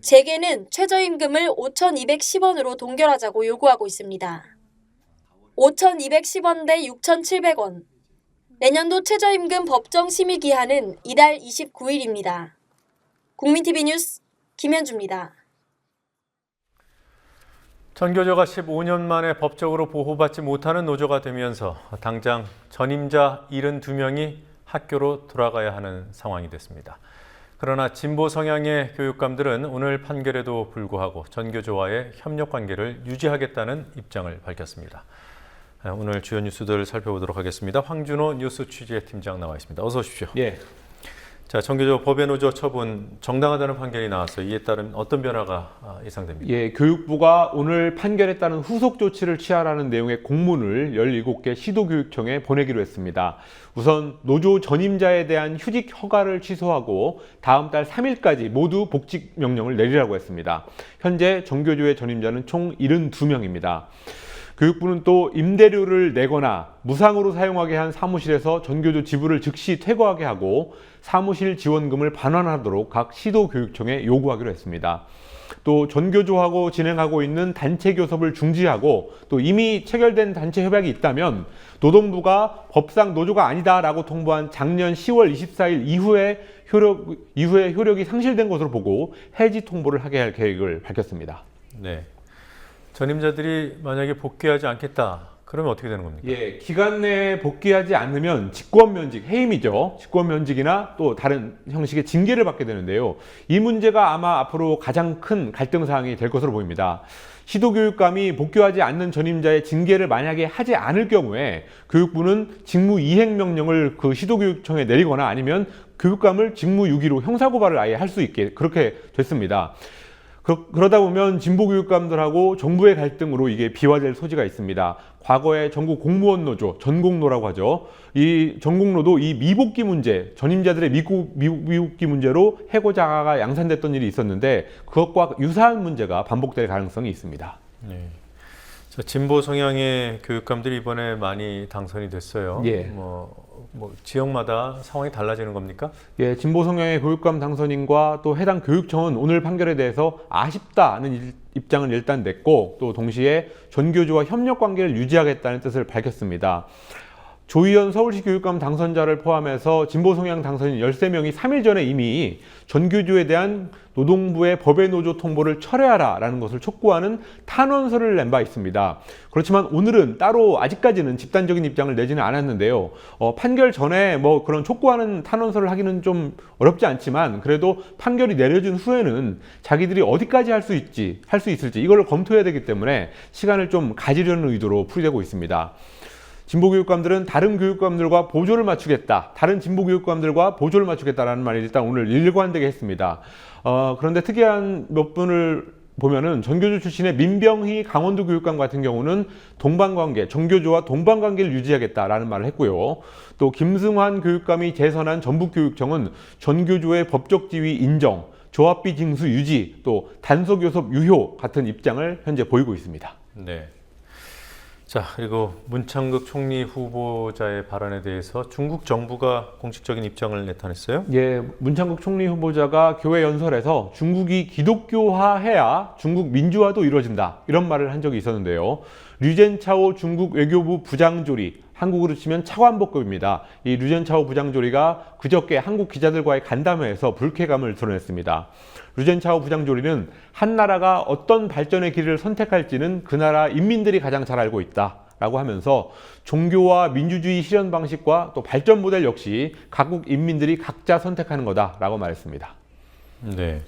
재계는 최저임금을 5,210원으로 동결하자고 요구하고 있습니다. 5,210원 대 6,700원. 내년도 최저임금 법정 심의 기한은 이달 29일입니다. 국민TV 뉴스 김현주입니다. 전교조가 15년 만에 법적으로 보호받지 못하는 노조가 되면서 당장 전임자 72명이 학교로 돌아가야 하는 상황이 됐습니다. 그러나 진보 성향의 교육감들은 오늘 판결에도 불구하고 전교조와의 협력 관계를 유지하겠다는 입장을 밝혔습니다. 오늘 주요 뉴스들 살펴보도록 하겠습니다. 황준호 뉴스 취재팀장 나와 있습니다. 어서 오십시오. 예. 자, 전교조 법외 노조 처분 정당하다는 판결이 나왔어요. 이에 따른 어떤 변화가 예상됩니까? 예, 교육부가 오늘 판결에 따른 후속 조치를 취하라는 내용의 공문을 17개 시도교육청에 보내기로 했습니다. 우선 노조 전임자에 대한 휴직 허가를 취소하고 다음 달 3일까지 모두 복직 명령을 내리라고 했습니다. 현재 전교조의 전임자는 총 72명입니다. 교육부는 또 임대료를 내거나 무상으로 사용하게 한 사무실에서 전교조 지부를 즉시 퇴거하게 하고 사무실 지원금을 반환하도록 각 시도교육청에 요구하기로 했습니다. 또 전교조하고 진행하고 있는 단체 교섭을 중지하고 또 이미 체결된 단체 협약이 있다면 노동부가 법상 노조가 아니다라고 통보한 작년 10월 24일 이후에 효력이 상실된 것으로 보고 해지 통보를 하게 할 계획을 밝혔습니다. 네. 전임자들이 만약에 복귀하지 않겠다. 그러면 어떻게 되는 겁니까? 예, 기간 내에 복귀하지 않으면 직권면직, 해임이죠. 직권면직이나 또 다른 형식의 징계를 받게 되는데요. 이 문제가 아마 앞으로 가장 큰 갈등 사항이 될 것으로 보입니다. 시도교육감이 복귀하지 않는 전임자의 징계를 만약에 하지 않을 경우에 교육부는 직무이행명령을 그 시도교육청에 내리거나 아니면 교육감을 직무유기로 형사고발을 아예 할 수 있게 그렇게 됐습니다. 그러다 보면 진보교육감들하고 정부의 갈등으로 이게 비화될 소지가 있습니다. 과거에 전국 공무원 노조, 전공노라고 하죠. 이 전공노도 이 미복귀 문제, 전임자들의 미복귀 문제로 해고자가 양산됐던 일이 있었는데 그것과 유사한 문제가 반복될 가능성이 있습니다. 네. 자, 진보 성향의 교육감들이 이번에 많이 당선이 됐어요. 예. 뭐 지역마다 상황이 달라지는 겁니까? 예, 진보 성향의 교육감 당선인과 또 해당 교육청은 오늘 판결에 대해서 아쉽다는 입장을 일단 냈고 또 동시에 전교조와 협력 관계를 유지하겠다는 뜻을 밝혔습니다. 조희연 서울시 교육감 당선자를 포함해서 진보 성향 당선인 13명이 3일 전에 이미 전교조에 대한 노동부의 법외 노조 통보를 철회하라라는 것을 촉구하는 탄원서를 낸 바 있습니다. 그렇지만 오늘은 따로 아직까지는 집단적인 입장을 내지는 않았는데요. 판결 전에 뭐 그런 촉구하는 탄원서를 하기는 좀 어렵지 않지만 그래도 판결이 내려진 후에는 자기들이 어디까지 할 수 있을지 이걸 검토해야 되기 때문에 시간을 좀 가지려는 의도로 풀이되고 있습니다. 진보교육감들은 다른 교육감들과 보조를 맞추겠다. 다른 진보교육감들과 보조를 맞추겠다라는 말이 일단 오늘 일관되게 했습니다. 그런데 특이한 몇 분을 보면은 전교조 출신의 민병희 강원도 교육감 같은 경우는 동반관계, 전교조와 동반관계를 유지하겠다라는 말을 했고요. 또 김승환 교육감이 재선한 전북교육청은 전교조의 법적 지위 인정, 조합비 징수 유지, 또 단속교섭 유효 같은 입장을 현재 보이고 있습니다. 네. 자, 그리고 문창극 총리 후보자의 발언에 대해서 중국 정부가 공식적인 입장을 나타냈어요? 예, 문창극 총리 후보자가 교회 연설에서 중국이 기독교화해야 중국 민주화도 이루어진다 이런 말을 한 적이 있었는데요. 류젠차오 중국 외교부 부장조리, 한국으로 치면 차관복급입니다. 이 류젠차오 부장조리가 그저께 한국 기자들과의 간담회에서 불쾌감을 드러냈습니다. 류젠차오 부장조리는 한 나라가 어떤 발전의 길을 선택할지는 그 나라 인민들이 가장 잘 알고 있다라고 하면서 종교와 민주주의 실현 방식과 또 발전 모델 역시 각국 인민들이 각자 선택하는 거다라고 말했습니다. 네.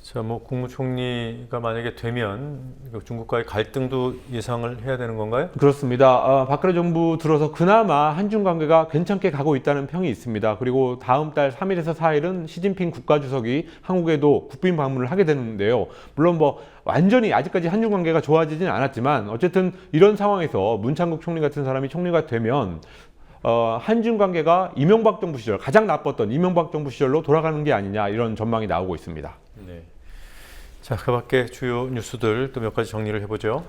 자, 뭐 국무총리가 만약에 되면 중국과의 갈등도 예상을 해야 되는 건가요? 그렇습니다. 박근혜 정부 들어서 그나마 한중 관계가 괜찮게 가고 있다는 평이 있습니다. 그리고 다음 달 3일에서 4일은 시진핑 국가주석이 한국에도 국빈 방문을 하게 되는데요. 물론 뭐 완전히 아직까지 한중 관계가 좋아지진 않았지만 어쨌든 이런 상황에서 문창극 총리 같은 사람이 총리가 되면 한중 관계가 이명박 정부 시절 가장 나빴던 이명박 정부 시절로 돌아가는 게 아니냐 이런 전망이 나오고 있습니다. 네. 자, 그 밖에 주요 뉴스들 또 몇 가지 정리를 해보죠.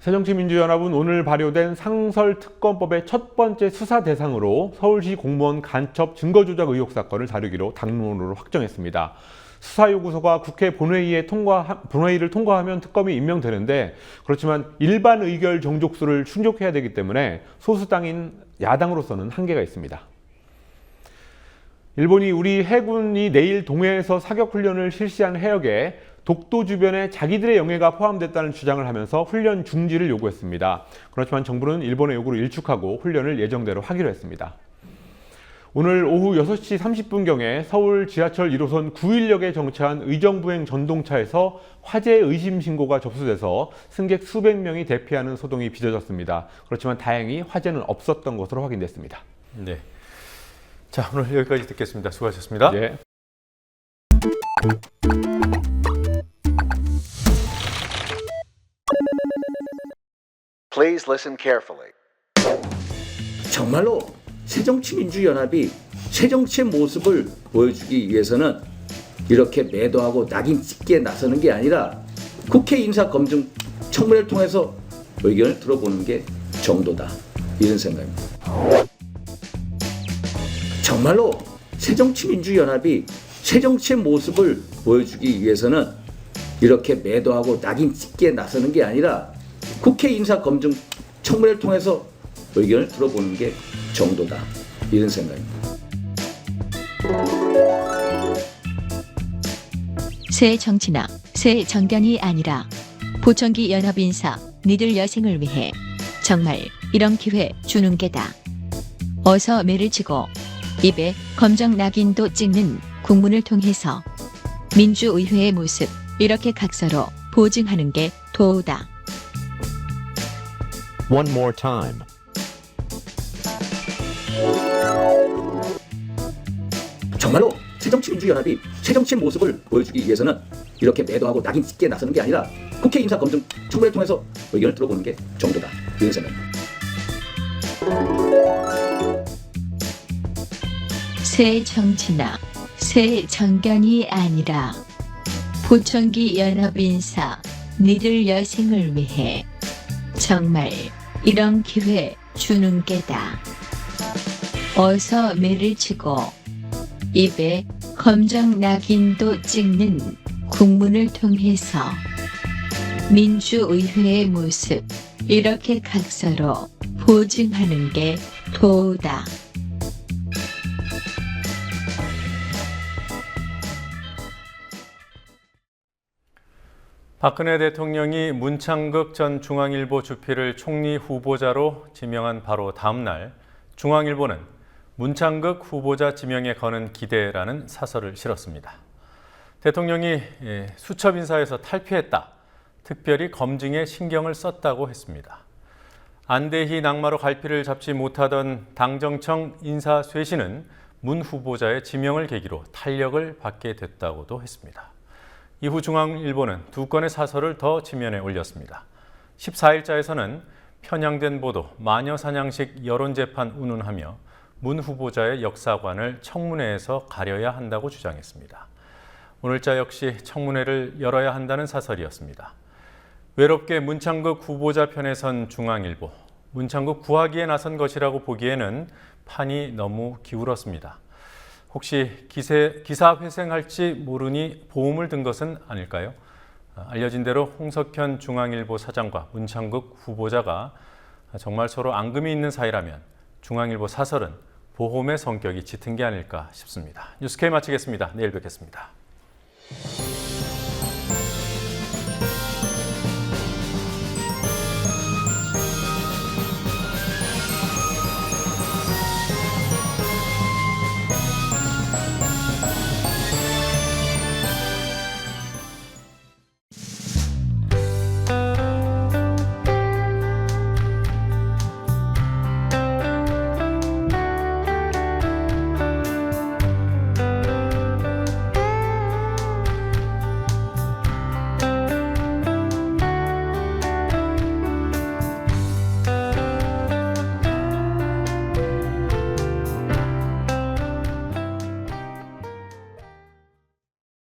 새정치민주연합은 오늘 발효된 상설특검법의 첫 번째 수사 대상으로 서울시 공무원 간첩 증거조작 의혹 사건을 다루기로 당론으로 확정했습니다. 수사 요구서가 국회 본회의를 통과하면 특검이 임명되는데 그렇지만 일반 의결 정족수를 충족해야 되기 때문에 소수당인 야당으로서는 한계가 있습니다. 일본이 우리 해군이 내일 동해에서 사격훈련을 실시한 해역에 독도 주변에 자기들의 영해가 포함됐다는 주장을 하면서 훈련 중지를 요구했습니다. 그렇지만 정부는 일본의 요구를 일축하고 훈련을 예정대로 하기로 했습니다. 오늘 오후 6시 30분경에 서울 지하철 1호선 9일역에 정차한 의정부행 전동차에서 화재 의심 신고가 접수돼서 승객 수백 명이 대피하는 소동이 빚어졌습니다. 그렇지만 다행히 화재는 없었던 것으로 확인됐습니다. 네. 자, 오늘 여기까지 듣겠습니다. 수고하셨습니다. 네. Please listen carefully. 정말로 새정치민주연합이 새정치의 모습을 보여주기 위해서는 이렇게 매도하고 낙인 찍기에 나서는 게 아니라 국회 인사검증 청문회를 통해서 의견을 들어보는 게 정도다. 이런 생각입니다. 정말로 새정치민주연합이 새정치의 모습을 보여주기 위해서는 이렇게 매도하고 낙인 찍기에 나서는 게 아니라 국회 인사검증 청문회를 통해서 의견을 들어보는 게 정도다. 이런 생각입니다. 새 정치나 새 정당이 아니라 보청기 연합인사 니들 여생을 위해 정말 이런 기회 주는 게다. 어서 매를 치고 입에 검정 낙인도 찍는 국문을 통해서 민주의회의 모습 이렇게 각서로 보증하는 게 도우다. One more time. 정말로 새정치민주연합이 새정치의 모습을 보여주기 위해서는 이렇게 매도하고 낙인 찍기에 나서는 게 아니라 국회 인사검증 청문회를 통해서 의견을 들어보는 게 정도다. 이런 생각입니다. 새 정치나 새 정견이 아니라 보청기 연합인사 니들 여생을 위해 정말 이런 기회 주는 게다. 어서 매를 치고 입에 검정 낙인도 찍는 국문을 통해서 민주의회의 모습 이렇게 각서로 보증하는 게 도다. 박근혜 대통령이 문창극 전 중앙일보 주필을 총리 후보자로 지명한 바로 다음 날 중앙일보는 문창극 후보자 지명에 거는 기대라는 사설을 실었습니다. 대통령이 수첩 인사에서 탈피했다. 특별히 검증에 신경을 썼다고 했습니다. 안대희 낙마로 갈피를 잡지 못하던 당정청 인사 쇄신은 문 후보자의 지명을 계기로 탄력을 받게 됐다고도 했습니다. 이후 중앙일보는 두 건의 사설을 더 지면에 올렸습니다. 14일자에서는 편향된 보도, 마녀사냥식 여론재판 운운하며 문 후보자의 역사관을 청문회에서 가려야 한다고 주장했습니다. 오늘자 역시 청문회를 열어야 한다는 사설이었습니다. 외롭게 문창극 후보자 편에 선 중앙일보, 문창극 구하기에 나선 것이라고 보기에는 판이 너무 기울었습니다. 혹시 기사 회생할지 모르니 보험을 든 것은 아닐까요? 알려진 대로 홍석현 중앙일보 사장과 문창극 후보자가 정말 서로 앙금이 있는 사이라면 중앙일보 사설은 보험의 성격이 짙은 게 아닐까 싶습니다. 뉴스K 마치겠습니다. 내일 뵙겠습니다.